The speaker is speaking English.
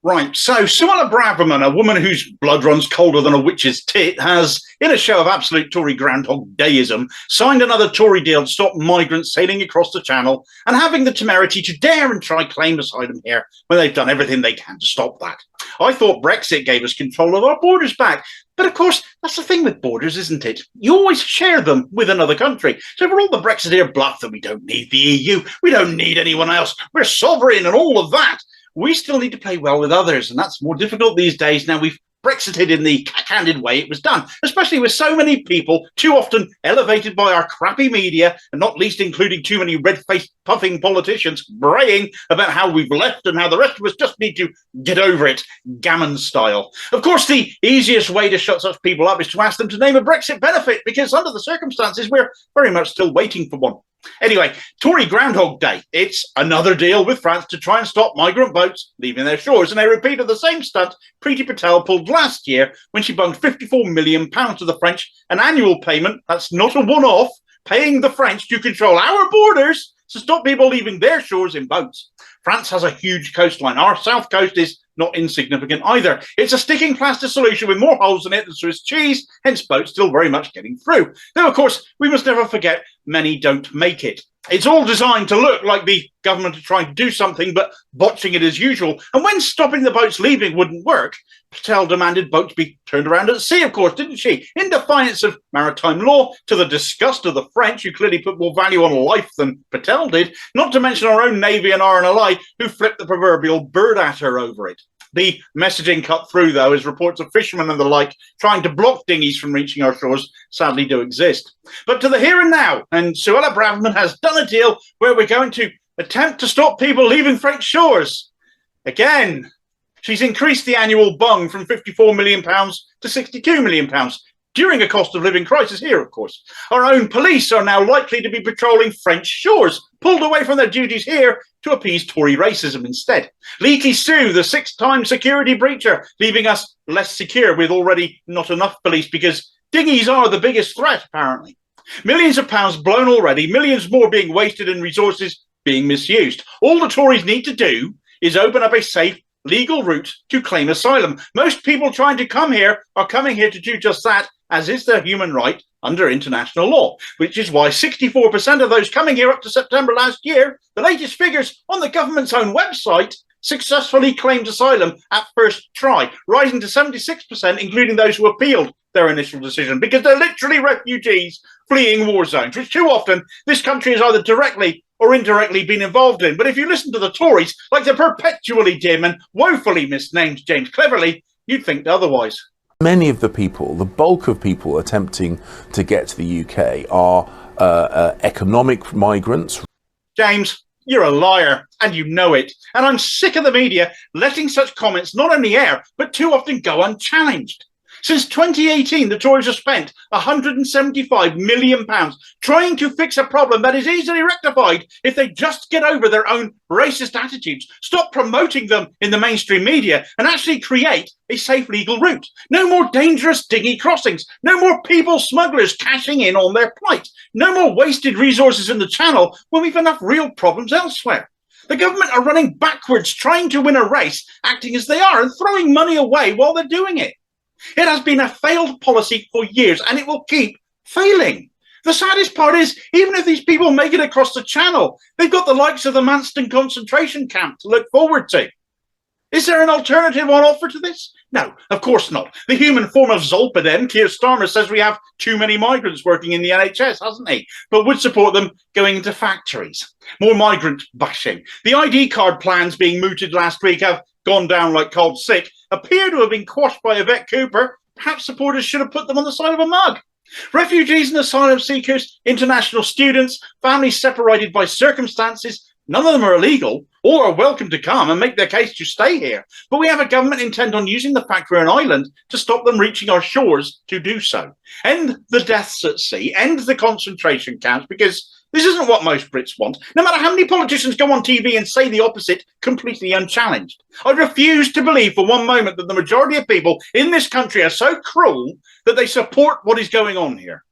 Right, so Suella Braverman, a woman whose blood runs colder than a witch's tit, has, in a show of absolute Tory groundhog dayism, signed another Tory deal to stop migrants sailing across the Channel and having the temerity to dare and try claim asylum here when they've done everything they can to stop that. I thought Brexit gave us control of our borders back, but of course, that's the thing with borders, isn't it? You always share them with another country. So for all the Brexiteer bluff that we don't need the EU, we don't need anyone else, we're sovereign and all of that, we still need to play well with others, and that's more difficult these days now we've Brexited in the cack-handed way it was done, especially with so many people too often elevated by our crappy media, and not least including too many red-faced puffing politicians braying about how we've left and how the rest of us just need to get over it, gammon style. Of course, the easiest way to shut such people up is to ask them to name a Brexit benefit, because under the circumstances, we're very much still waiting for one. Anyway, Tory Groundhog Day. It's another deal with France to try and stop migrant boats leaving their shores. And they repeated the same stunt Priti Patel pulled last year when she bunged £54 million to the French, an annual payment, that's not a one-off, paying the French to control our borders to stop people leaving their shores in boats. France has a huge coastline. Our south coast is not insignificant either. It's a sticking plaster solution with more holes in it than Swiss cheese, hence boats still very much getting through. Though, of course, we must never forget many don't make it. It's all designed to look like the government are trying to do something, but botching it as usual. And when stopping the boats leaving wouldn't work, Patel demanded boats be turned around at sea, of course, didn't she? In defiance of maritime law, to the disgust of the French, who clearly put more value on life than Patel did, not to mention our own Navy and RNLI, who flipped the proverbial bird at her over it. The messaging cut through, though, as reports of fishermen and the like trying to block dinghies from reaching our shores sadly do exist. But to the here and now, and Suella Braverman has done a deal where we're going to attempt to stop people leaving French shores. Again, she's increased the annual bung from £54 million to £62 million, during a cost of living crisis here, of course. Our own police are now likely to be patrolling French shores, pulled away from their duties here to appease Tory racism instead. Leaky Sue, the 6-time security breacher, leaving us less secure with already not enough police because dinghies are the biggest threat, apparently. Millions of pounds blown already, millions more being wasted and resources being misused. All the Tories need to do is open up a safe, legal route to claim asylum. Most people trying to come here are coming here to do just that, as is their human right under international law, which is why 64% of those coming here up to September last year, the latest figures on the government's own website, successfully claimed asylum at first try, rising to 76%, including those who appealed their initial decision, because they're literally refugees fleeing war zones, which too often this country has either directly or indirectly been involved in. But if you listen to the Tories, like the perpetually dim and woefully misnamed James Cleverly, you'd think otherwise. Many of the people, the bulk of people attempting to get to the UK are economic migrants. James, you're a liar, and you know it. And I'm sick of the media letting such comments not only air, but too often go unchallenged. Since 2018, the Tories have spent £175 million trying to fix a problem that is easily rectified if they just get over their own racist attitudes, stop promoting them in the mainstream media, and actually create a safe legal route. No more dangerous dinghy crossings, no more people smugglers cashing in on their plight, no more wasted resources in the Channel when we've enough real problems elsewhere. The government are running backwards, trying to win a race, acting as they are, and throwing money away while they're doing it. It has been a failed policy for years, and it will keep failing. The saddest part is, even if these people make it across the Channel, they've got the likes of the Manston concentration camp to look forward to. Is there an alternative on offer to this? No, of course not. The human form of Zolpidem, Keir Starmer, says we have too many migrants working in the NHS, hasn't he? But would support them going into factories. More migrant bashing. The ID card plans being mooted last week have gone down like cold sick, appear to have been quashed by Yvette Cooper. Perhaps supporters should have put them on the side of a mug. Refugees and asylum seekers, international students, families separated by circumstances, none of them are illegal. All are welcome to come and make their case to stay here. But we have a government intent on using the fact we're an island to stop them reaching our shores to do so. End the deaths at sea, end the concentration camps, because this isn't what most Brits want, no matter how many politicians go on TV and say the opposite completely unchallenged. I refuse to believe for one moment that the majority of people in this country are so cruel that they support what is going on here.